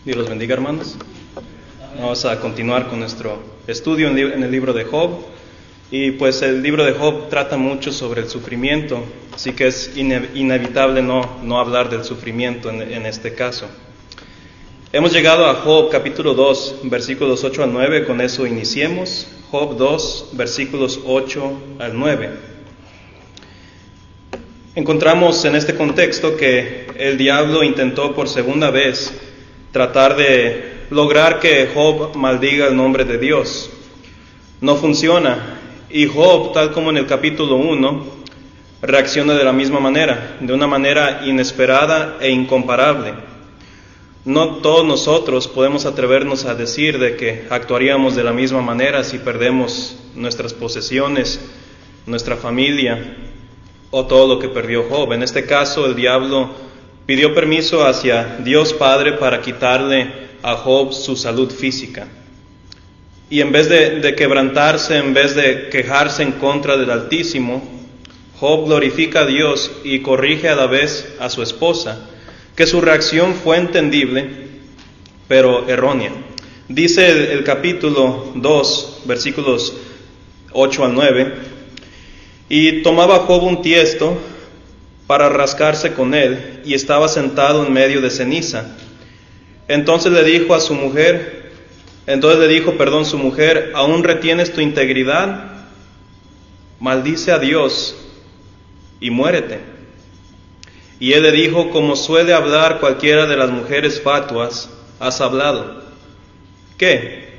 Dios los bendiga, hermanos. Vamos a continuar con nuestro estudio en el libro de Job. Y pues el libro de Job trata mucho sobre el sufrimiento, así que es inevitable no hablar del sufrimiento en este caso. Hemos llegado a Job capítulo 2, versículos 8 al 9, con eso iniciemos. Job 2, versículos 8 al 9. Encontramos en este contexto que el diablo intentó por segunda vez tratar de lograr que Job maldiga el nombre de Dios. No funciona. Y Job, tal como en el capítulo 1, reacciona de la misma manera, de una manera inesperada e incomparable. No todos nosotros podemos atrevernos a decir de que actuaríamos de la misma manera si perdemos nuestras posesiones, nuestra familia o todo lo que perdió Job. En este caso, el diablo pidió permiso hacia Dios Padre para quitarle a Job su salud física. Y en vez de quebrantarse, en vez de quejarse en contra del Altísimo, Job glorifica a Dios y corrige a la vez a su esposa, que su reacción fue entendible, pero errónea. Dice el capítulo 2, versículos 8 al 9, y tomaba Job un tiesto para rascarse con él, y estaba sentado en medio de ceniza. Entonces le dijo su mujer, su mujer, ¿aún retienes tu integridad? Maldice a Dios y muérete. Y él le dijo, como suele hablar cualquiera de las mujeres fatuas, has hablado. ¿Qué?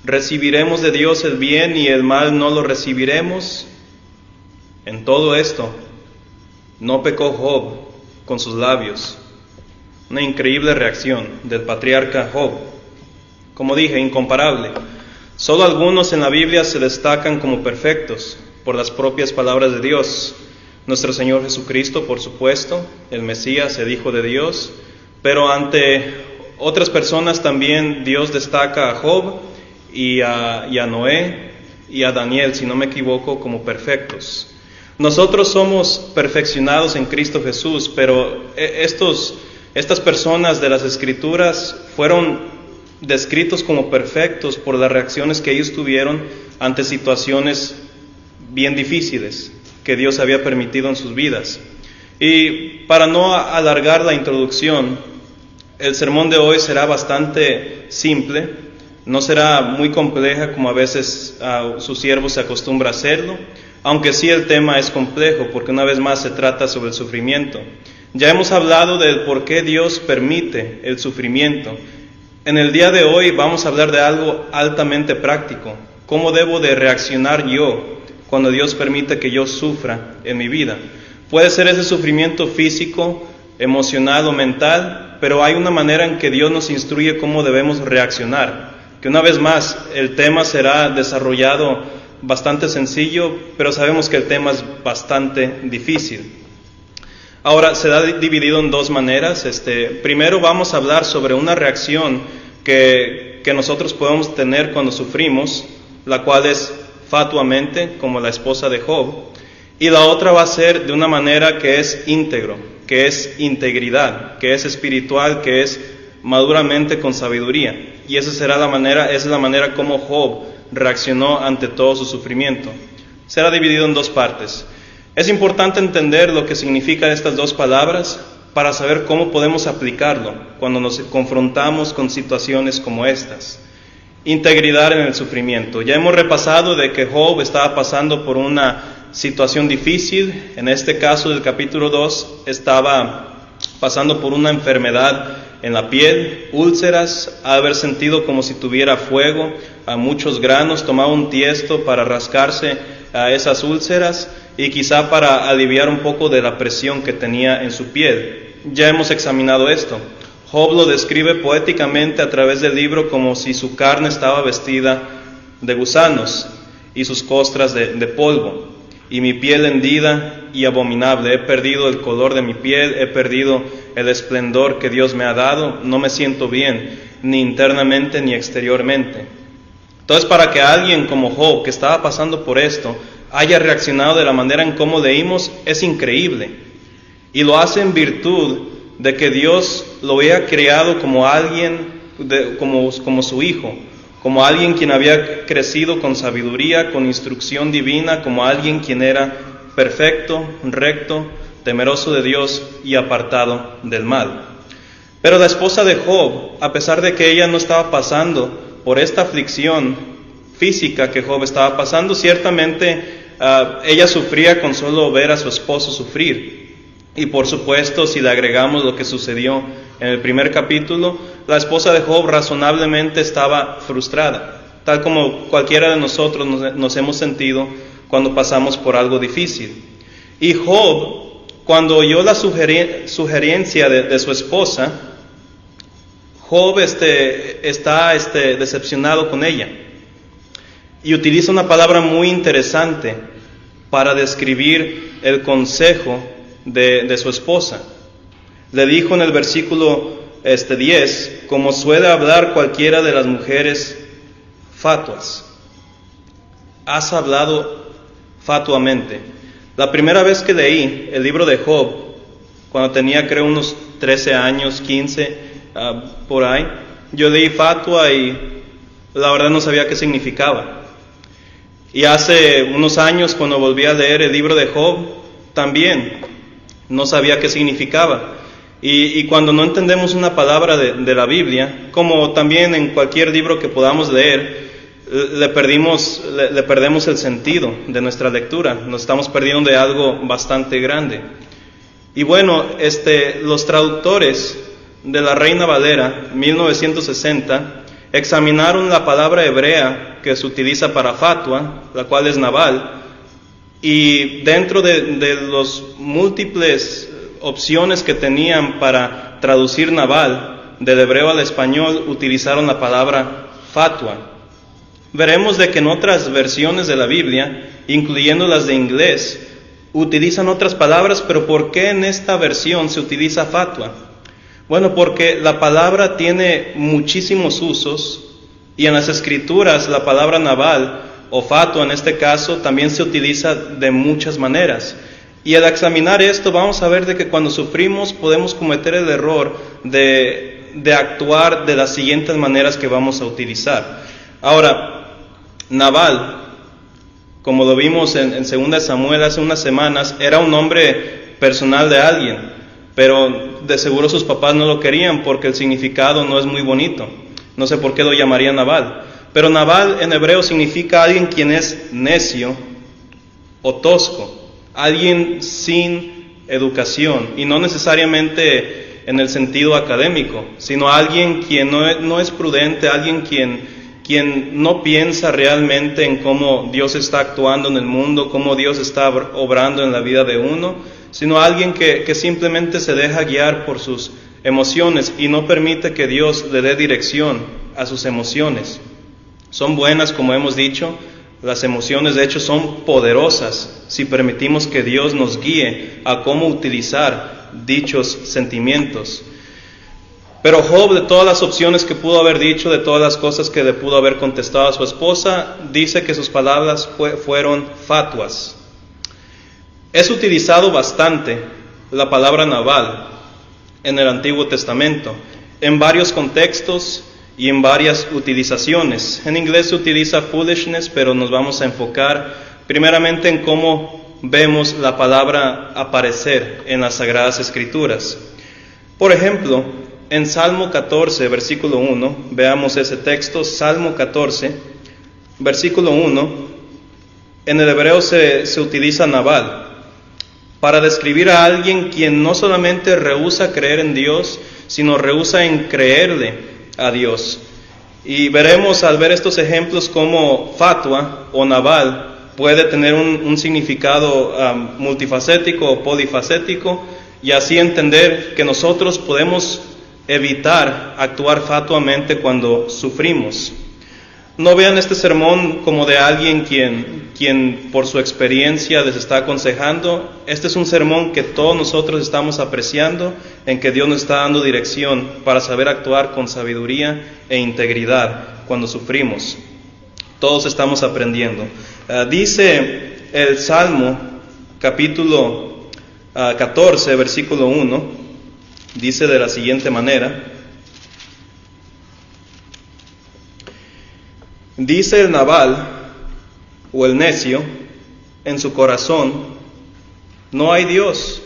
¿Recibiremos de Dios el bien y el mal no lo recibiremos? En todo esto, no pecó Job con sus labios. Una increíble reacción del patriarca Job. Como dije, incomparable. Solo algunos en la Biblia se destacan como perfectos por las propias palabras de Dios. Nuestro Señor Jesucristo, por supuesto, el Mesías, el Hijo de Dios. Pero ante otras personas también Dios destaca a Job y a Noé y a Daniel, si no me equivoco, como perfectos. Nosotros somos perfeccionados en Cristo Jesús, pero estas personas de las Escrituras fueron descritos como perfectos por las reacciones que ellos tuvieron ante situaciones bien difíciles que Dios había permitido en sus vidas. Y para no alargar la introducción, el sermón de hoy será bastante simple, no será muy compleja como a veces su siervo se acostumbra a hacerlo, aunque sí el tema es complejo porque una vez más se trata sobre el sufrimiento. Ya hemos hablado del por qué Dios permite el sufrimiento. En el día de hoy vamos a hablar de algo altamente práctico. ¿Cómo debo de reaccionar yo cuando Dios permite que yo sufra en mi vida? Puede ser ese sufrimiento físico, emocional o mental, pero hay una manera en que Dios nos instruye cómo debemos reaccionar. Que una vez más, el tema será desarrollado bastante sencillo, pero sabemos que el tema es bastante difícil. Ahora, se da dividido en dos maneras. Primero vamos a hablar sobre una reacción que nosotros podemos tener cuando sufrimos, la cual es fatuamente, como la esposa de Job. Y la otra va a ser de una manera que es íntegro, que es integridad, que es espiritual, que es maduramente con sabiduría. Y esa es la manera como Job reaccionó ante todo su sufrimiento. Será dividido en dos partes. Es importante entender lo que significan estas dos palabras para saber cómo podemos aplicarlo cuando nos confrontamos con situaciones como estas. Integridad en el sufrimiento. Ya hemos repasado de que Job estaba pasando por una situación difícil. En este caso del capítulo 2 estaba pasando por una enfermedad en la piel, úlceras, haber sentido como si tuviera fuego, a muchos granos, tomaba un tiesto para rascarse a esas úlceras y quizá para aliviar un poco de la presión que tenía en su piel. Ya hemos examinado esto. Job lo describe poéticamente a través del libro como si su carne estaba vestida de gusanos y sus costras de polvo, y mi piel hendida y abominable. He perdido el color de mi piel, he perdido el esplendor que Dios me ha dado, no me siento bien, ni internamente ni exteriormente. Entonces, para que alguien como Job, que estaba pasando por esto, haya reaccionado de la manera en cómo leímos, es increíble. Y lo hace en virtud de que Dios lo había creado como alguien, como su hijo, como alguien quien había crecido con sabiduría, con instrucción divina, como alguien quien era perfecto, recto, temeroso de Dios y apartado del mal. Pero la esposa de Job, a pesar de que ella no estaba pasando por esta aflicción física que Job estaba pasando, ciertamente ella sufría con solo ver a su esposo sufrir. Y por supuesto, si le agregamos lo que sucedió en el primer capítulo, la esposa de Job razonablemente estaba frustrada, tal como cualquiera de nosotros nos hemos sentido cuando pasamos por algo difícil. Y Job, cuando oyó la sugerencia de su esposa, Job está decepcionado con ella. Y utiliza una palabra muy interesante para describir el consejo de su esposa. Le dijo en el versículo 10, como suele hablar cualquiera de las mujeres fatuas. Has hablado fatuamente. La primera vez que leí el libro de Job, cuando tenía creo unos 13 años, 15, por ahí, yo leí fatua y la verdad no sabía qué significaba. Y hace unos años, cuando volví a leer el libro de Job, también no sabía qué significaba. Y cuando no entendemos una palabra de la Biblia, como también en cualquier libro que podamos leer, le perdemos el sentido de nuestra lectura. Nos estamos perdiendo de algo bastante grande. Y bueno, los traductores de la Reina Valera 1960 examinaron la palabra hebrea que se utiliza para fatua, la cual es naval, y dentro de los múltiples opciones que tenían para traducir naval, del hebreo al español, utilizaron la palabra fatua. Veremos de que en otras versiones de la Biblia, incluyendo las de inglés, utilizan otras palabras, pero ¿por qué en esta versión se utiliza fatua? Bueno, porque la palabra tiene muchísimos usos y en las escrituras la palabra naval o fatua en este caso también se utiliza de muchas maneras. Y al examinar esto vamos a ver de que cuando sufrimos podemos cometer el error de actuar de las siguientes maneras que vamos a utilizar. Ahora, naval, como lo vimos en 2 Samuel hace unas semanas, era un nombre personal de alguien, pero de seguro sus papás no lo querían porque el significado no es muy bonito. No sé por qué lo llamaría naval. Pero naval en hebreo significa alguien quien es necio o tosco, alguien sin educación, y no necesariamente en el sentido académico, sino alguien quien no es prudente, alguien quien no piensa realmente en cómo Dios está actuando en el mundo, cómo Dios está obrando en la vida de uno, sino alguien que simplemente se deja guiar por sus emociones y no permite que Dios le dé dirección a sus emociones. Son buenas, como hemos dicho, las emociones de hecho son poderosas si permitimos que Dios nos guíe a cómo utilizar dichos sentimientos. Pero Job, de todas las opciones que pudo haber dicho, de todas las cosas que le pudo haber contestado a su esposa, dice que sus palabras fueron fatuas. Es utilizado bastante la palabra naval en el Antiguo Testamento, en varios contextos y en varias utilizaciones. En inglés se utiliza foolishness, pero nos vamos a enfocar primeramente en cómo vemos la palabra aparecer en las Sagradas Escrituras. Por ejemplo, en Salmo 14, versículo 1, veamos ese texto, Salmo 14, versículo 1, en el hebreo se utiliza naval, para describir a alguien quien no solamente rehúsa creer en Dios, sino rehúsa en creerle a Dios. Y veremos al ver estos ejemplos cómo fatua o naval puede tener un significado multifacético o polifacético, y así entender que nosotros podemos evitar actuar fatuamente cuando sufrimos. No vean este sermón como de alguien quien por su experiencia les está aconsejando. Este es un sermón que todos nosotros estamos apreciando, en que Dios nos está dando dirección para saber actuar con sabiduría e integridad cuando sufrimos. Todos estamos aprendiendo. Dice el Salmo capítulo 14, versículo 1, Dice de la siguiente manera: dice el Nabal o el necio en su corazón, no hay Dios.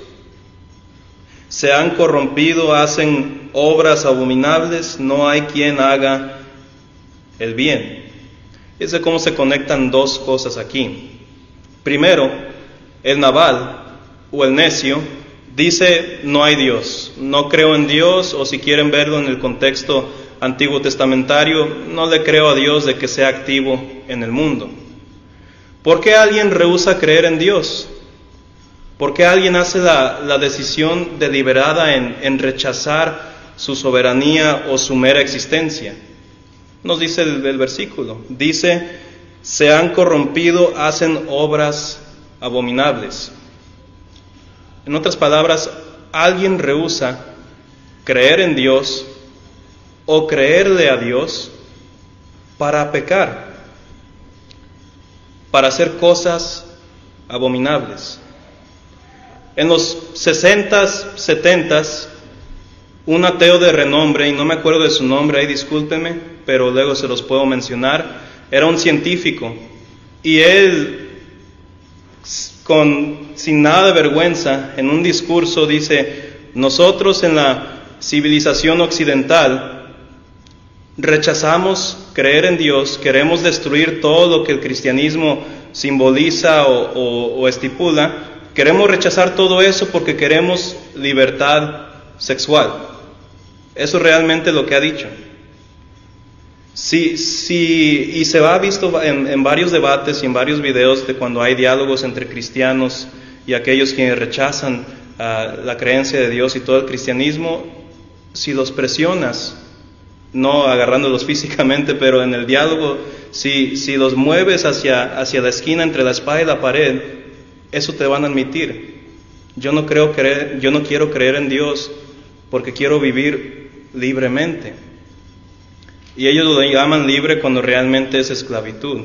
Se han corrompido, hacen obras abominables, no hay quien haga el bien. Fíjense cómo se conectan dos cosas aquí. Primero, el Nabal o el necio dice no hay Dios, no creo en Dios, o si quieren verlo en el contexto antiguo testamentario, no le creo a Dios de que sea activo en el mundo. ¿Por qué alguien rehúsa creer en Dios? ¿Por qué alguien hace la decisión deliberada en rechazar su soberanía o su mera existencia? Nos dice el versículo, dice, se han corrompido, hacen obras abominables. En otras palabras, alguien rehúsa creer en Dios o creerle a Dios para pecar, para hacer cosas abominables. En los 60s, 70s, un ateo de renombre, y no me acuerdo de su nombre, ahí discúlpenme, pero luego se los puedo mencionar, era un científico, y él, sin nada de vergüenza, en un discurso dice, nosotros en la civilización occidental rechazamos creer en Dios, queremos destruir todo lo que el cristianismo simboliza o estipula, queremos rechazar todo eso porque queremos libertad sexual. Eso es realmente lo que ha dicho. Sí, y se ha visto en varios debates y en varios videos de cuando hay diálogos entre cristianos y aquellos quienes rechazan la creencia de Dios y todo el cristianismo, si los presionas, no agarrándolos físicamente, pero en el diálogo, si los mueves hacia la esquina entre la espada y la pared, eso te van a admitir. Yo no quiero creer en Dios porque quiero vivir libremente. Y ellos lo llaman libre cuando realmente es esclavitud,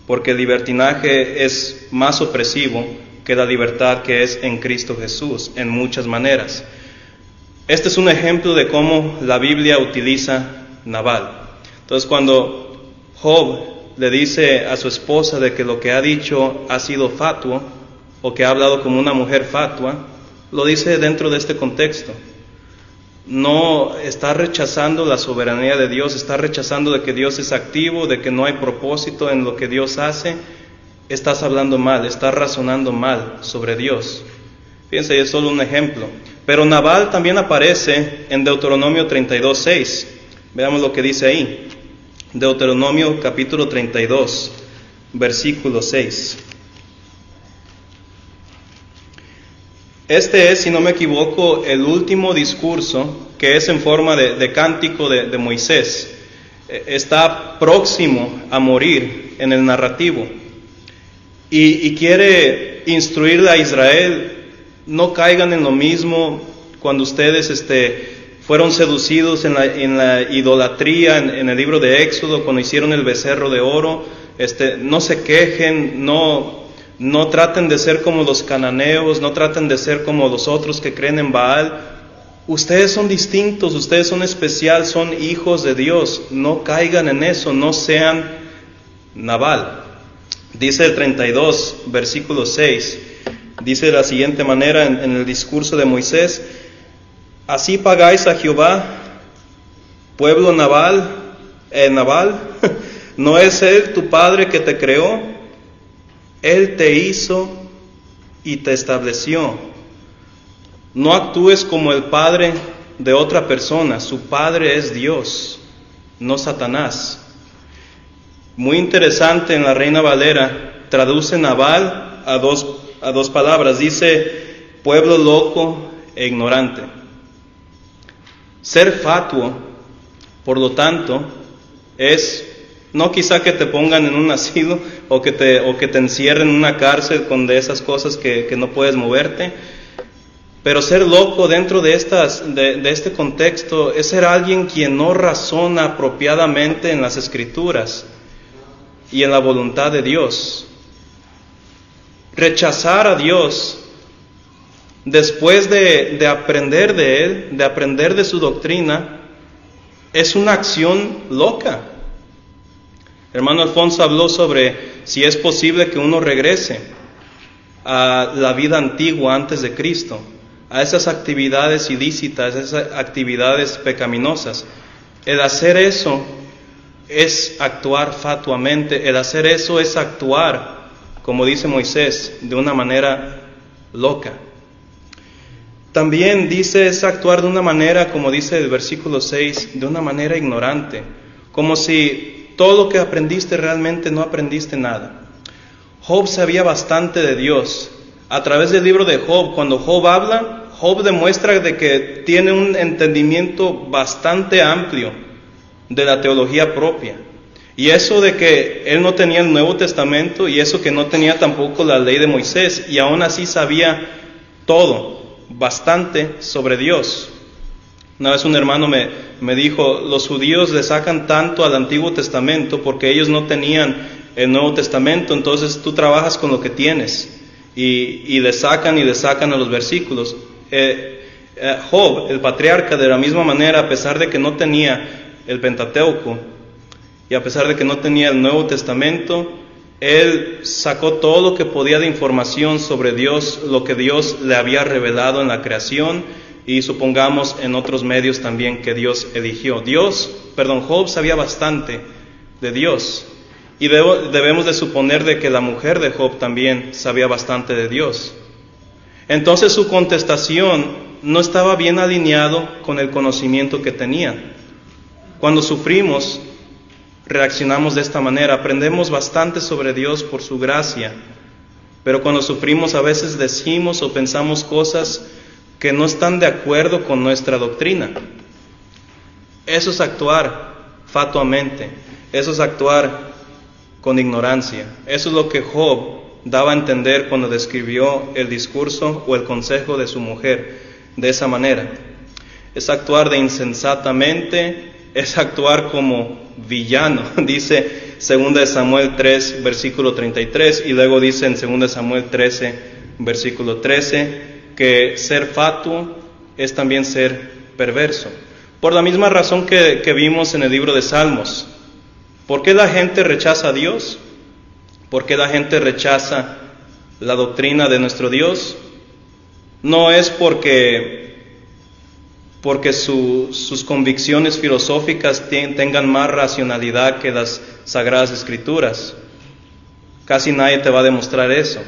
porque el libertinaje es más opresivo que la libertad que es en Cristo Jesús, en muchas maneras. Este es un ejemplo de cómo la Biblia utiliza Nabal. Entonces, cuando Job le dice a su esposa de que lo que ha dicho ha sido fatuo, o que ha hablado como una mujer fatua, lo dice dentro de este contexto. No está rechazando la soberanía de Dios, está rechazando de que Dios es activo, de que no hay propósito en lo que Dios hace. Estás hablando mal, estás razonando mal sobre Dios. Fíjense, es solo un ejemplo. Pero Nabal también aparece en Deuteronomio 32:6. Veamos lo que dice ahí. Deuteronomio capítulo 32, versículo 6. Este es, si no me equivoco, el último discurso que es en forma de cántico de Moisés. Está próximo a morir en el narrativo y quiere instruirle a Israel, no caigan en lo mismo cuando ustedes fueron seducidos en la idolatría en el libro de Éxodo, cuando hicieron el becerro de oro. No se quejen, no traten de ser como los cananeos, no traten de ser como los otros que creen en Baal. Ustedes son distintos, ustedes son especial, son hijos de Dios. No caigan en eso, no sean Nabal. Dice el 32, versículo 6, dice de la siguiente manera en el discurso de Moisés: así pagáis a Jehová, pueblo Nabal, ¿no es Él tu Padre que te creó? Él te hizo y te estableció. No actúes como el padre de otra persona. Su padre es Dios, no Satanás. Muy interesante, en la Reina Valera traduce Nabal a dos palabras. Dice pueblo loco e ignorante. Ser fatuo, por lo tanto, es no quizá que te pongan en un asilo o que te encierren en una cárcel con de esas cosas que no puedes moverte, pero ser loco dentro de este contexto es ser alguien quien no razona apropiadamente en las Escrituras y en la voluntad de Dios. Rechazar a Dios después de aprender de él, de aprender de su doctrina, es una acción loca. Hermano Alfonso habló sobre si es posible que uno regrese a la vida antigua antes de Cristo, a esas actividades ilícitas, esas actividades pecaminosas. El hacer eso es actuar fatuamente, el hacer eso es actuar, como dice Moisés, de una manera loca. También dice es actuar de una manera, como dice el versículo 6, de una manera ignorante, como si todo lo que aprendiste realmente no aprendiste nada. Job sabía bastante de Dios. A través del libro de Job, cuando Job habla, Job demuestra de que tiene un entendimiento bastante amplio de la teología propia. Y eso de que él no tenía el Nuevo Testamento y eso que no tenía tampoco la ley de Moisés, y aún así sabía todo, bastante sobre Dios. Una vez un hermano me dijo, los judíos le sacan tanto al Antiguo Testamento porque ellos no tenían el Nuevo Testamento, entonces tú trabajas con lo que tienes y le sacan a los versículos. Job, el patriarca, de la misma manera, a pesar de que no tenía el Pentateuco y a pesar de que no tenía el Nuevo Testamento, él sacó todo lo que podía de información sobre Dios, lo que Dios le había revelado en la creación y supongamos en otros medios también que Dios eligió. Job sabía bastante de Dios y debemos de suponer de que la mujer de Job también sabía bastante de Dios. Entonces su contestación no estaba bien alineado con el conocimiento que tenían. Cuando sufrimos, reaccionamos de esta manera, aprendemos bastante sobre Dios por su gracia, pero cuando sufrimos a veces decimos o pensamos cosas que no están de acuerdo con nuestra doctrina. Eso es actuar fatuamente, eso es actuar con ignorancia. Eso es lo que Job daba a entender cuando describió el discurso o el consejo de su mujer de esa manera. Es actuar de insensatamente, es actuar como villano. Dice 2 Samuel 3, versículo 33, y luego dice en 2 Samuel 13, versículo 13, que ser fatuo es también ser perverso. Por la misma razón que vimos en el libro de Salmos. ¿Por qué la gente rechaza a Dios? ¿Por qué la gente rechaza la doctrina de nuestro Dios? No es porque sus convicciones filosóficas tengan más racionalidad que las Sagradas Escrituras. Casi nadie te va a demostrar eso.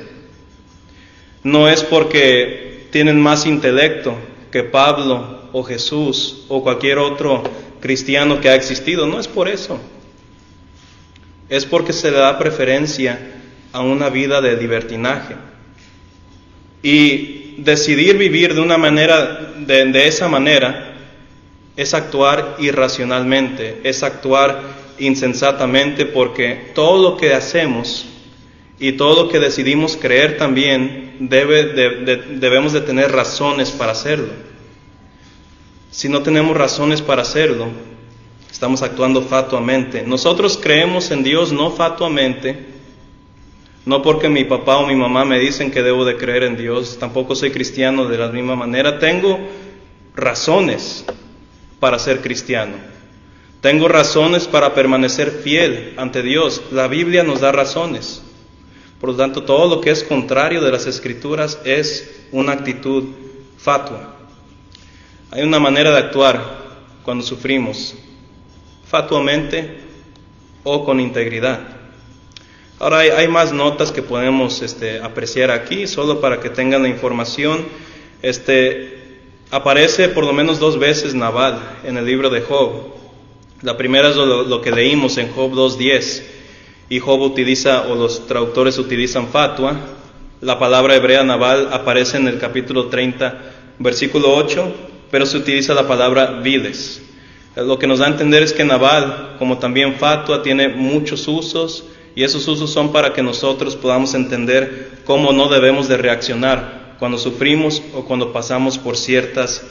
No es porque tienen más intelecto que Pablo o Jesús o cualquier otro cristiano que ha existido. No es por eso. Es porque se le da preferencia a una vida de libertinaje. Y decidir vivir de una manera, de esa manera, es actuar irracionalmente, es actuar insensatamente, porque todo lo que hacemos y todo lo que decidimos creer también debemos de tener razones para hacerlo. Si no tenemos razones para hacerlo, estamos actuando fatuamente. Nosotros creemos en Dios no fatuamente, no porque mi papá o mi mamá me dicen que debo de creer en Dios, tampoco soy cristiano de la misma manera. Tengo razones para ser cristiano. Tengo razones para permanecer fiel ante Dios. La Biblia nos da razones. Por lo tanto, todo lo que es contrario de las Escrituras es una actitud fatua. Hay una manera de actuar cuando sufrimos, fatuamente o con integridad. Ahora hay más notas que podemos apreciar aquí, solo para que tengan la información. Aparece por lo menos 2 veces Nabal en el libro de Job. La primera es lo que leímos en Job 2:10. Y Job utiliza, o los traductores utilizan fatua. La palabra hebrea Nabal aparece en el capítulo 30, versículo 8, pero se utiliza la palabra vides. Lo que nos da a entender es que Nabal, como también fatua, tiene muchos usos, y esos usos son para que nosotros podamos entender cómo no debemos de reaccionar cuando sufrimos o cuando pasamos por ciertas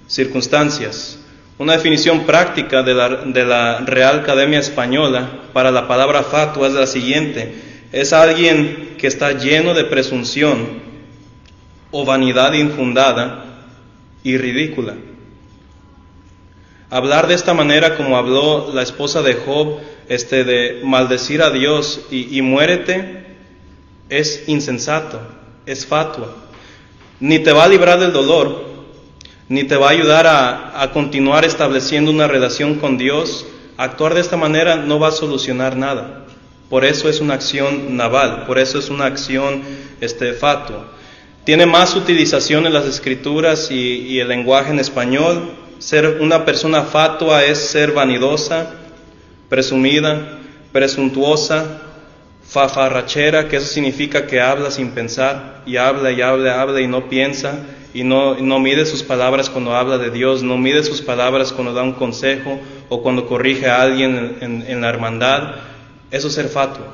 circunstancias. Una definición práctica de la Real Academia Española para la palabra fatua es la siguiente: es alguien que está lleno de presunción o vanidad infundada y ridícula. Hablar de esta manera como habló la esposa de Job, de maldecir a Dios y muérete, es insensato, es fatuo. Ni te va a librar del dolor, ni te va a ayudar a continuar estableciendo una relación con Dios. Actuar de esta manera no va a solucionar nada. Por eso es una acción naval, por eso es una acción fatua. Tiene más utilización en las escrituras y el lenguaje en español. Ser una persona fatua es ser vanidosa, presumida, presuntuosa, fafarrachera, que eso significa que habla sin pensar, y habla y no piensa, y no mide sus palabras cuando habla de Dios, no mide sus palabras cuando da un consejo o cuando corrige a alguien en la hermandad. Eso es ser fatuo,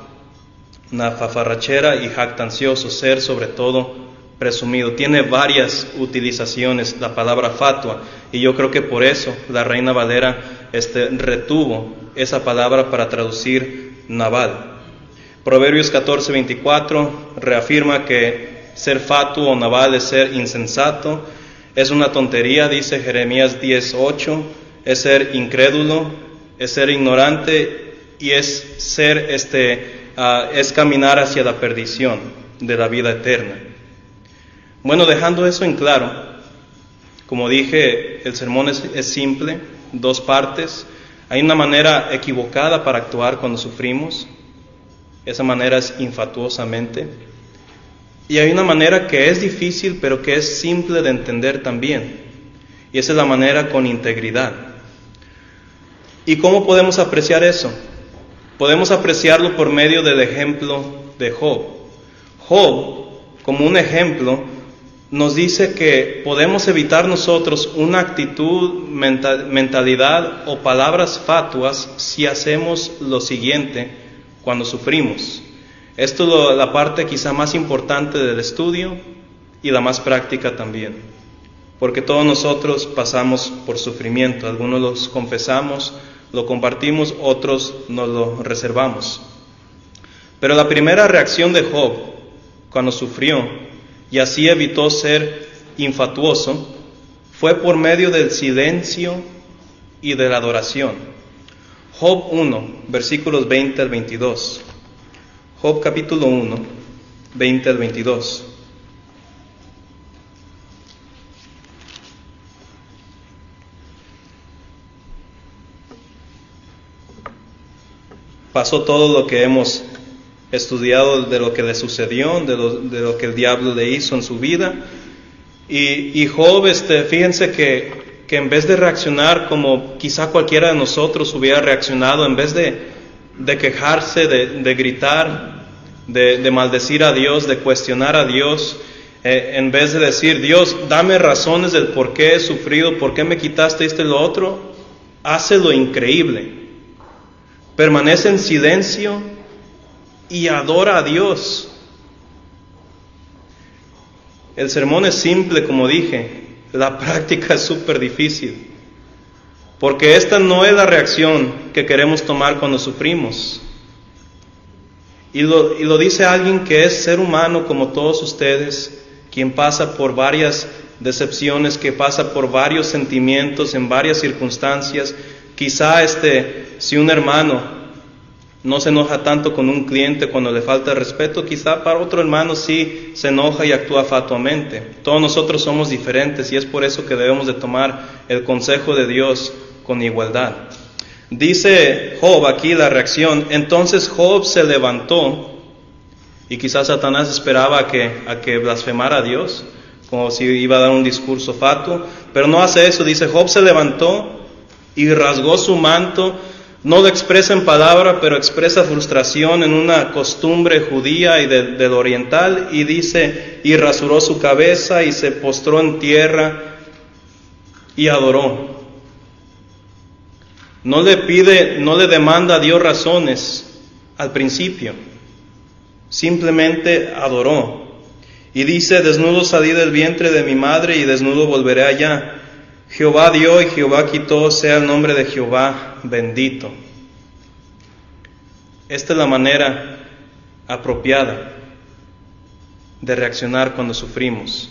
una fafarrachera y jactancioso, ser sobre todo presumido. Tiene varias utilizaciones la palabra fatua, y yo creo que por eso la Reina Valera retuvo esa palabra para traducir naval. Proverbios 14:24 reafirma que ser fatuo o naval es ser insensato, es una tontería, dice Jeremías 10:8, es ser incrédulo, es ser ignorante y es ser es caminar hacia la perdición de la vida eterna. Bueno, dejando eso en claro, como dije, el sermón es simple, 2 partes. Hay una manera equivocada para actuar cuando sufrimos, esa manera es infatuosamente, y hay una manera que es difícil pero que es simple de entender también, y esa es la manera con integridad. ¿Y cómo podemos apreciar eso? Podemos apreciarlo por medio del ejemplo de Job. Job, como un ejemplo, nos dice que podemos evitar nosotros una actitud, mentalidad o palabras fatuas si hacemos lo siguiente cuando sufrimos. Esto es la parte quizá más importante del estudio y la más práctica también, porque todos nosotros pasamos por sufrimiento, algunos los confesamos, lo compartimos, otros nos lo reservamos. Pero la primera reacción de Job cuando sufrió y así evitó ser infatuoso fue por medio del silencio y de la adoración. Job 1, versículos 20 al 22. Job capítulo 1, 20 al 22. Pasó todo lo que hemos estudiado de lo que le sucedió, de lo que el diablo le hizo en su vida. Y Job, fíjense que en vez de reaccionar como quizá cualquiera de nosotros hubiera reaccionado, en vez de quejarse, de gritar, de maldecir a Dios, de cuestionar a Dios, en vez de decir, Dios, dame razones del por qué he sufrido, por qué me quitaste esto y lo otro, hace lo increíble. Permanece en silencio y adora a Dios. El sermón es simple, como dije, la práctica es súper difícil, porque esta no es la reacción que queremos tomar cuando sufrimos. Y lo dice alguien que es ser humano como todos ustedes, quien pasa por varias decepciones, que pasa por varios sentimientos en varias circunstancias. Quizá si un hermano no se enoja tanto con un cliente cuando le falta respeto, quizá para otro hermano sí se enoja y actúa fatuamente. Todos nosotros somos diferentes y es por eso que debemos de tomar el consejo de Dios con igualdad. Dice Job aquí la reacción, entonces Job se levantó, y quizás Satanás esperaba a que blasfemara a Dios, como si iba a dar un discurso fatuo, pero no hace eso. Dice, Job se levantó y rasgó su manto. No lo expresa en palabra, pero expresa frustración en una costumbre judía y del oriental, y dice, y rasuró su cabeza y se postró en tierra y adoró. No le demanda a Dios razones al principio, simplemente adoró. Y dice, desnudo salí del vientre de mi madre y desnudo volveré allá. Jehová dio y Jehová quitó, sea el nombre de Jehová bendito. Esta es la manera apropiada de reaccionar cuando sufrimos.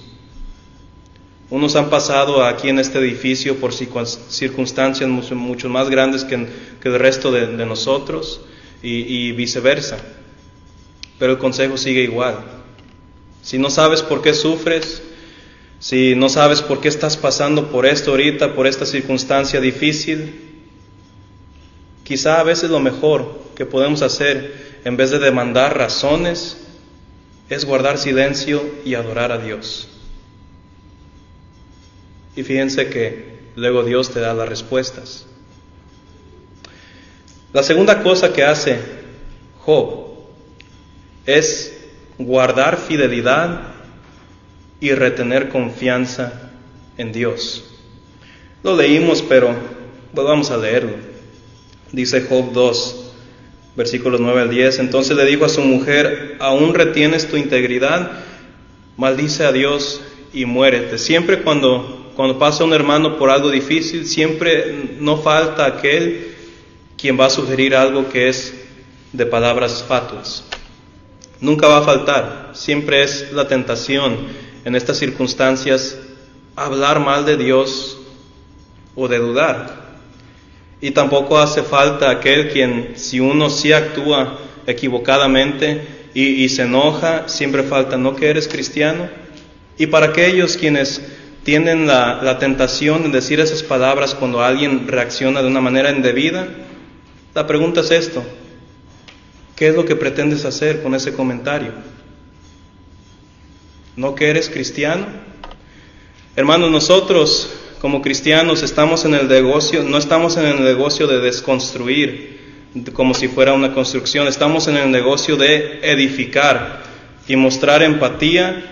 Unos han pasado aquí en este edificio por circunstancias mucho más grandes que el resto de nosotros y viceversa. Pero el consejo sigue igual. Si no sabes por qué sufres, si no sabes por qué estás pasando por esto ahorita, por esta circunstancia difícil, quizá a veces lo mejor que podemos hacer, en vez de demandar razones, es guardar silencio y adorar a Dios. Y fíjense que luego Dios te da las respuestas. La segunda cosa que hace Job es guardar fidelidad y retener confianza en Dios. Lo leímos, pero volvamos a leerlo. Dice Job 2, versículos 9 al 10. Entonces le dijo a su mujer: ¿aún retienes tu integridad? Maldice a Dios y muérete. Siempre cuando pasa un hermano por algo difícil, siempre no falta aquel quien va a sugerir algo que es de palabras fatuas. Nunca va a faltar. Siempre es la tentación en estas circunstancias hablar mal de Dios o de dudar. Y tampoco hace falta aquel quien, si uno sí actúa equivocadamente y se enoja, siempre falta: ¿no que eres cristiano? Y para aquellos quienes tienen la tentación de decir esas palabras cuando alguien reacciona de una manera indebida, la pregunta es esto: ¿qué es lo que pretendes hacer con ese comentario? ¿No que eres cristiano? Hermanos, nosotros como cristianos estamos en el negocio, no estamos en el negocio de desconstruir como si fuera una construcción, estamos en el negocio de edificar y mostrar empatía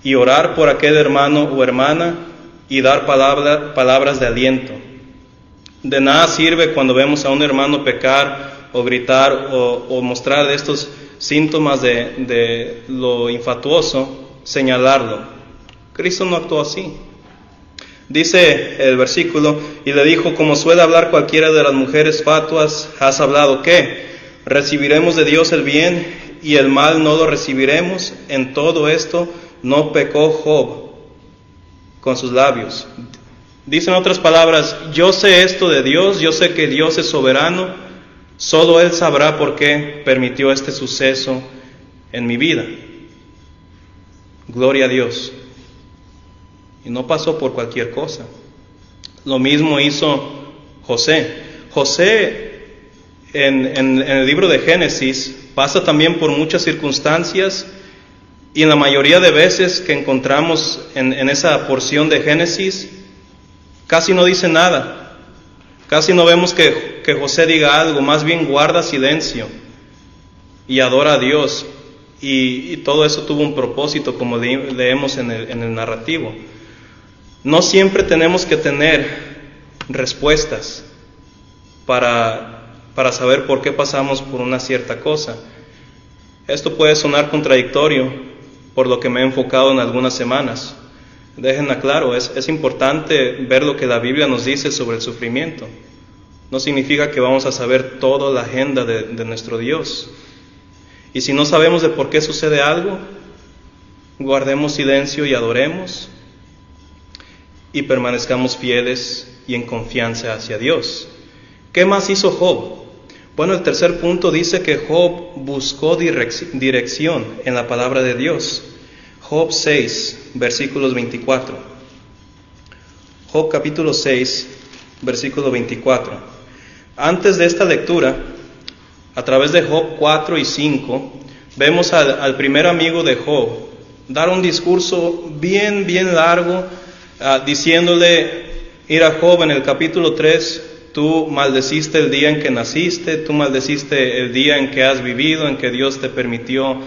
y orar por aquel hermano o hermana y dar palabras de aliento. De nada sirve cuando vemos a un hermano pecar o gritar o mostrar estos síntomas de lo infatuoso, señalarlo. Cristo no actuó así. Dice el versículo: y le dijo: como suele hablar cualquiera de las mujeres fatuas, ¿has hablado qué? ¿Recibiremos de Dios el bien y el mal no lo recibiremos? En todo esto no pecó Job con sus labios. Dice en otras palabras: yo sé esto de Dios, yo sé que Dios es soberano, solo Él sabrá por qué permitió este suceso en mi vida. Gloria a Dios. Y no pasó por cualquier cosa. Lo mismo hizo José. José en el libro de Génesis pasa también por muchas circunstancias, y en la mayoría de veces que encontramos en esa porción de Génesis casi no dice nada. Casi no vemos que José diga algo, más bien guarda silencio y adora a Dios. Y todo eso tuvo un propósito, como leemos en el narrativo. No siempre tenemos que tener respuestas para saber por qué pasamos por una cierta cosa. Esto puede sonar contradictorio por lo que me he enfocado en algunas semanas. Déjenla claro, es importante ver lo que la Biblia nos dice sobre el sufrimiento. No significa que vamos a saber toda la agenda de nuestro Dios. Y si no sabemos de por qué sucede algo, guardemos silencio y adoremos, y permanezcamos fieles y en confianza hacia Dios. ¿Qué más hizo Job? Bueno, el tercer punto dice que Job buscó dirección en la palabra de Dios. Job 6, versículos 24. Job capítulo 6, versículo 24. Antes de esta lectura, a través de Job 4 y 5, vemos al primer amigo de Job dar un discurso bien largo, diciéndole: mira, Job, en el capítulo 3, tú maldeciste el día en que naciste, tú maldeciste el día en que has vivido, en que Dios te permitió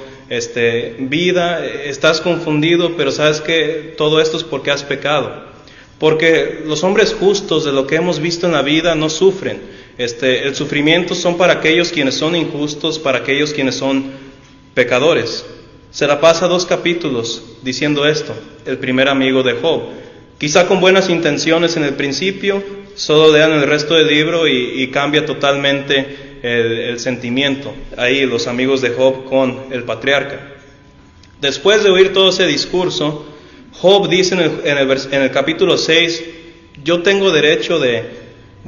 vida, estás confundido, pero sabes que todo esto es porque has pecado. Porque los hombres justos, de lo que hemos visto en la vida, no sufren. El sufrimiento son para aquellos quienes son injustos, para aquellos quienes son pecadores. Se la pasa 2 capítulos diciendo esto, el primer amigo de Job. Quizá con buenas intenciones en el principio, solo lean el resto del libro y cambia totalmente el sentimiento. Ahí los amigos de Job con el patriarca. Después de oír todo ese discurso, Job dice en el capítulo 6, yo tengo derecho de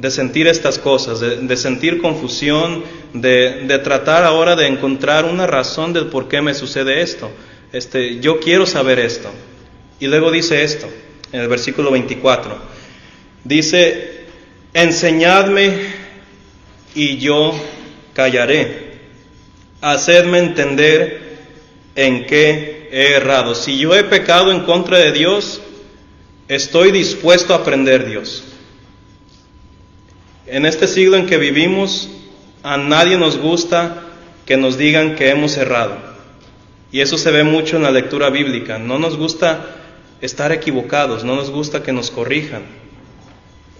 sentir estas cosas, de sentir confusión, de tratar ahora de encontrar una razón del por qué me sucede esto. Yo quiero saber esto. Y luego dice esto, en el versículo 24. Dice, enseñadme y yo callaré. Hacedme entender en qué he errado. Si yo he pecado en contra de Dios, estoy dispuesto a aprender, Dios. En este siglo en que vivimos, a nadie nos gusta que nos digan que hemos errado. Y eso se ve mucho en la lectura bíblica. No nos gusta estar equivocados, no nos gusta que nos corrijan.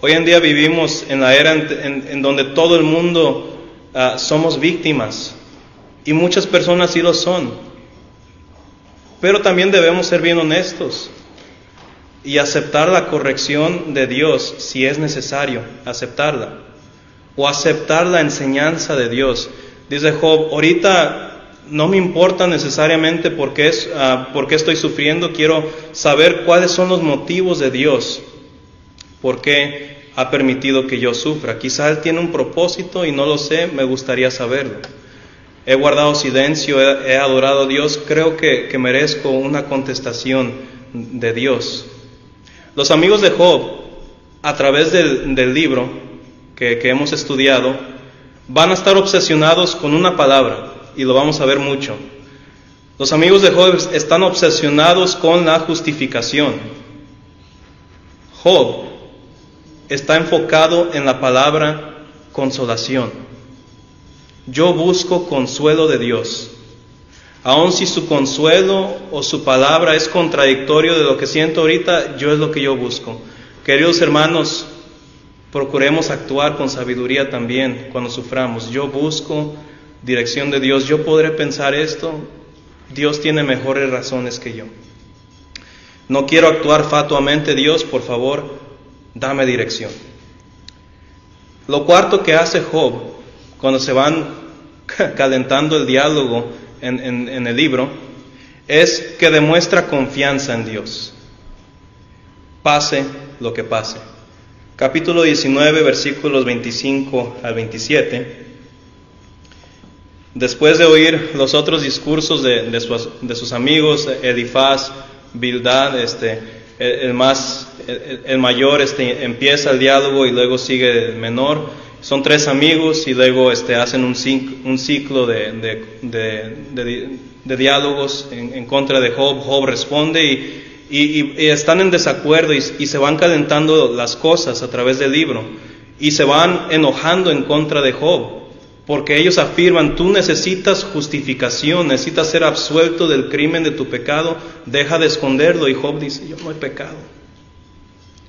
Hoy en día vivimos en la era en donde todo el mundo somos víctimas. Y muchas personas sí lo son. Pero también debemos ser bien honestos y aceptar la corrección de Dios si es necesario aceptarla, o aceptar la enseñanza de Dios. Dice Job, ahorita no me importa necesariamente por qué estoy sufriendo, quiero saber cuáles son los motivos de Dios, por qué ha permitido que yo sufra. Quizá Él tiene un propósito y no lo sé, me gustaría saberlo. He guardado silencio, he adorado a Dios, creo que merezco una contestación de Dios. Los amigos de Job, a través del libro que hemos estudiado, van a estar obsesionados con una palabra, y lo vamos a ver mucho. Los amigos de Job están obsesionados con la justificación. Job está enfocado en la palabra consolación. Yo busco consuelo de Dios. Aun si su consuelo o su palabra es contradictorio de lo que siento ahorita, yo es lo que yo busco. Queridos hermanos, procuremos actuar con sabiduría también cuando suframos. Yo busco dirección de Dios. Yo podré pensar esto, Dios tiene mejores razones que yo. No quiero actuar fatuamente, Dios, por favor, dame dirección. Lo cuarto que hace Job, cuando se van calentando el diálogo en el libro, es que demuestra confianza en Dios, pase lo que pase. Capítulo 19, versículos 25 al 27. Después de oír los otros discursos de sus amigos, Elifaz, Bildad, el mayor empieza el diálogo y luego sigue el menor. Son tres amigos y luego hacen un ciclo de diálogos en contra de Job. Job responde y están en desacuerdo y se van calentando las cosas a través del libro y se van enojando en contra de Job, porque ellos afirman, tú necesitas justificación, necesitas ser absuelto del crimen de tu pecado, deja de esconderlo. Y Job dice, yo no he pecado.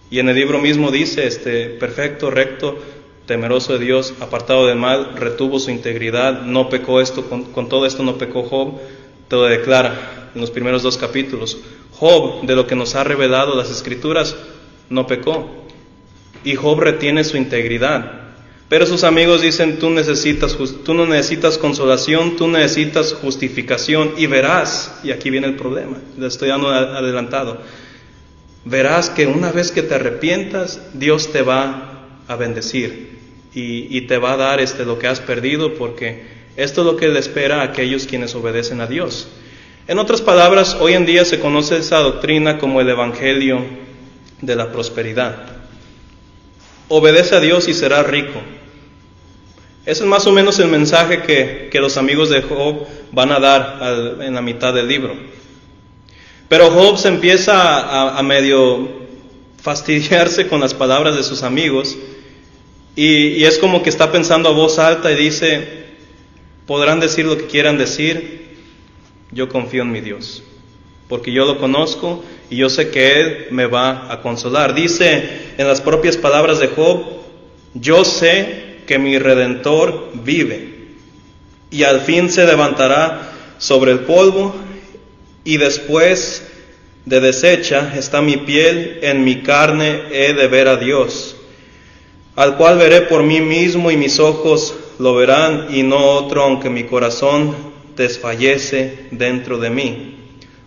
Y en el libro mismo dice, perfecto, recto, temeroso de Dios, apartado del mal, retuvo su integridad, no pecó con todo esto no pecó Job. Te lo declara en los primeros 2 capítulos. Job, de lo que nos ha revelado las Escrituras, no pecó. Y Job retiene su integridad. Pero sus amigos dicen, tú no necesitas consolación, tú necesitas justificación. Y verás, y aquí viene el problema, le estoy dando adelantado, verás que una vez que te arrepientas, Dios te va a bendecir y te va a dar lo que has perdido, porque esto es lo que le espera a aquellos quienes obedecen a Dios. En otras palabras, hoy en día se conoce esa doctrina como el evangelio de la prosperidad. Obedece a Dios y serás rico. Ese es más o menos el mensaje que los amigos de Job van a dar en la mitad del libro. Pero Job se empieza a medio fastidiarse con las palabras de sus amigos y es como que está pensando a voz alta y dice, podrán decir lo que quieran decir, yo confío en mi Dios, porque yo lo conozco y yo sé que Él me va a consolar. Dice en las propias palabras de Job, yo sé que mi Redentor vive y al fin se levantará sobre el polvo, y después de deshecha está mi piel, en mi carne he de ver a Dios, al cual veré por mí mismo y mis ojos lo verán y no otro, aunque mi corazón desfallece dentro de mí.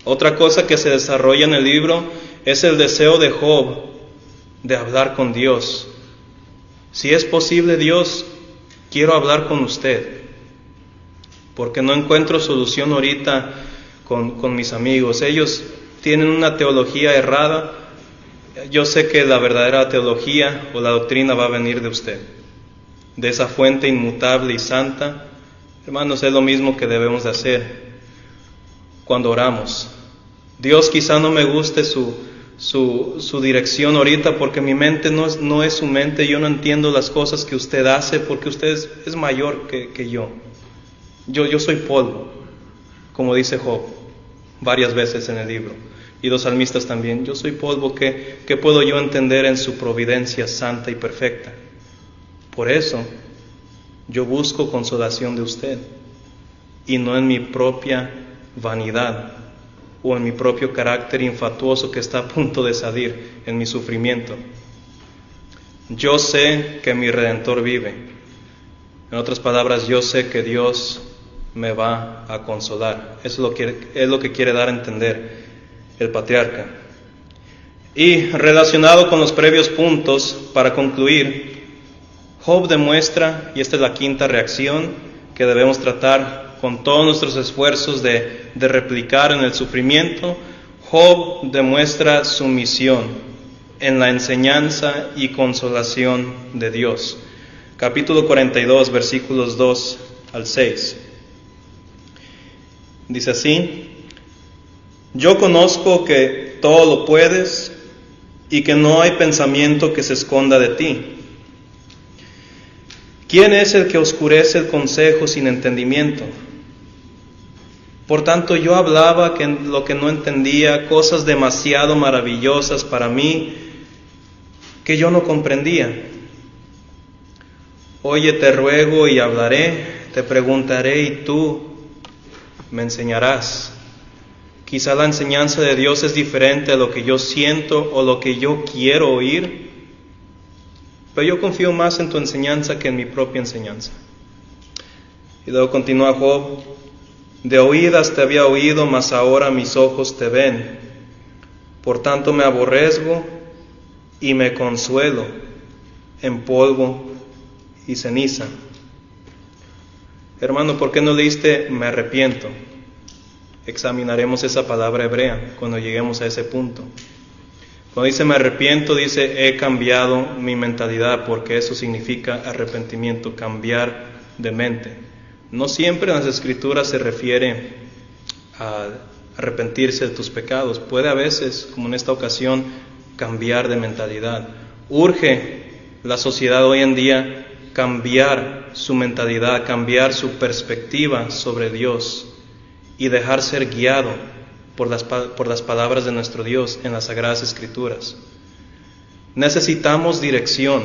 Otra cosa que se desarrolla en el libro es el deseo de Job de hablar con Dios. Si es posible, Dios, quiero hablar con usted, porque no encuentro solución ahorita con mis amigos. Ellos tienen una teología errada. Yo sé que la verdadera teología o la doctrina va a venir de usted, de esa fuente inmutable y santa. Hermanos, es lo mismo que debemos de hacer cuando oramos. Dios, quizá no me guste su dirección ahorita, porque mi mente no es su mente. Yo no entiendo las cosas que usted hace, porque usted es mayor que yo. Yo soy polvo, como dice Job varias veces en el libro, y los salmistas también. Yo soy polvo, ¿qué puedo yo entender en su providencia santa y perfecta? Por eso yo busco consolación de usted, y no en mi propia vanidad o en mi propio carácter infatuoso que está a punto de salir en mi sufrimiento. Yo sé que mi Redentor vive. En otras palabras, yo sé que Dios me va a consolar. Eso es lo que quiere dar a entender el patriarca. Y relacionado con los previos puntos, para concluir, Job demuestra, y esta es la quinta reacción que debemos tratar con todos nuestros esfuerzos de replicar en el sufrimiento, Job demuestra sumisión en la enseñanza y consolación de Dios. Capítulo 42, versículos 2 al 6. Dice así: yo conozco que todo lo puedes y que no hay pensamiento que se esconda de ti. ¿Quién es el que oscurece el consejo sin entendimiento? Por tanto, yo hablaba lo que no entendía, cosas demasiado maravillosas para mí que yo no comprendía. Oye, te ruego y hablaré, te preguntaré y tú me enseñarás. Quizá la enseñanza de Dios es diferente a lo que yo siento o lo que yo quiero oír, pero yo confío más en tu enseñanza que en mi propia enseñanza. Y luego continúa Job: de oídas te había oído, mas ahora mis ojos te ven. Por tanto me aborrezco y me consuelo en polvo y ceniza. Hermano, ¿por qué no leíste me arrepiento? Examinaremos esa palabra hebrea cuando lleguemos a ese punto. Cuando dice me arrepiento, dice he cambiado mi mentalidad, porque eso significa arrepentimiento, cambiar de mente. No siempre en las Escrituras se refiere a arrepentirse de tus pecados. Puede a veces, como en esta ocasión, cambiar de mentalidad. Urge la sociedad hoy en día cambiar su mentalidad, cambiar su perspectiva sobre Dios y dejar ser guiado por las palabras de nuestro Dios en las Sagradas Escrituras. Necesitamos dirección.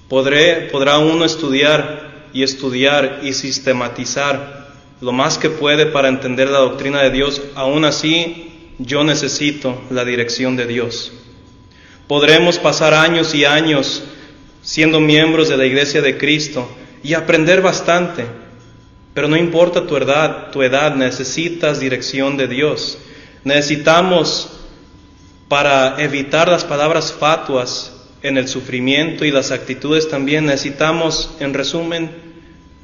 Podrá uno estudiar y sistematizar lo más que puede para entender la doctrina de Dios. Aún así, yo necesito la dirección de Dios. Podremos pasar años y años siendo miembros de la Iglesia de Cristo y aprender bastante, pero no importa tu edad, necesitas dirección de Dios. Necesitamos, para evitar las palabras fatuas en el sufrimiento y las actitudes también, necesitamos, en resumen,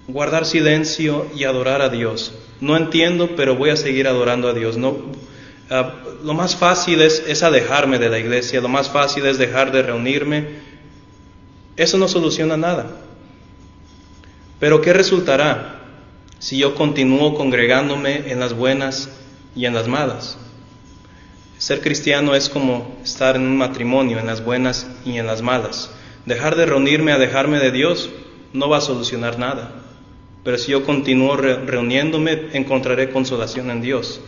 guardar silencio y adorar a Dios. No entiendo, pero voy a seguir adorando a Dios. Lo más fácil es alejarme de la iglesia, lo más fácil es dejar de reunirme. Eso no soluciona nada. Pero ¿qué resultará si yo continúo congregándome en las buenas y en las malas? Ser cristiano es como estar en un matrimonio, en las buenas y en las malas. Dejar de reunirme, alejarme de Dios, no va a solucionar nada. Pero si yo continúo reuniéndome, encontraré consolación en Dios.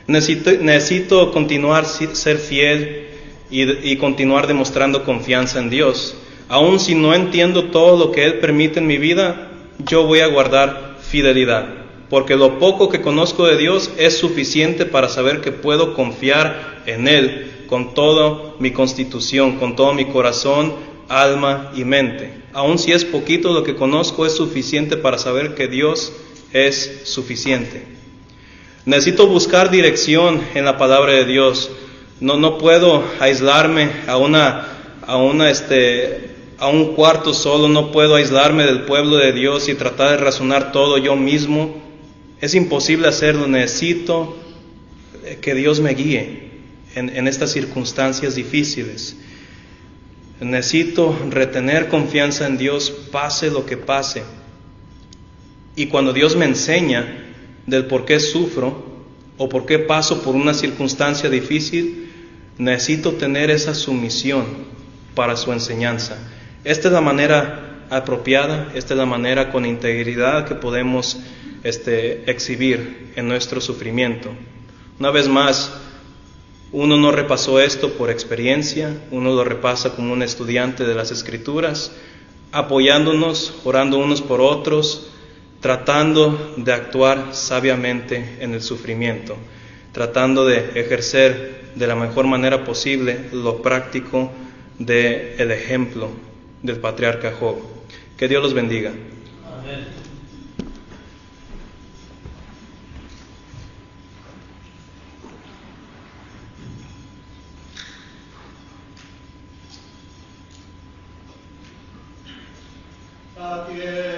Necesito continuar, ser fiel y continuar demostrando confianza en Dios. Aun si no entiendo todo lo que Él permite en mi vida, yo voy a guardar fidelidad, porque lo poco que conozco de Dios es suficiente para saber que puedo confiar en Él con toda mi constitución, con todo mi corazón, alma y mente. Aun si es poquito lo que conozco, es suficiente para saber que Dios es suficiente. Necesito buscar dirección en la palabra de Dios. No puedo aislarme a un cuarto solo, no puedo aislarme del pueblo de Dios y tratar de razonar todo yo mismo. Es imposible hacerlo. Necesito que Dios me guíe en estas circunstancias difíciles. Necesito retener confianza en Dios, pase lo que pase. Y cuando Dios me enseña del por qué sufro o por qué paso por una circunstancia difícil, necesito tener esa sumisión para su enseñanza. Esta es la manera apropiada, esta es la manera con integridad que podemos exhibir en nuestro sufrimiento. Una vez más, uno no repasó esto por experiencia, uno lo repasa como un estudiante de las Escrituras, apoyándonos, orando unos por otros, tratando de actuar sabiamente en el sufrimiento, tratando de ejercer de la mejor manera posible lo práctico del ejemplo del patriarca Job. Que Dios los bendiga. Amén. Tierra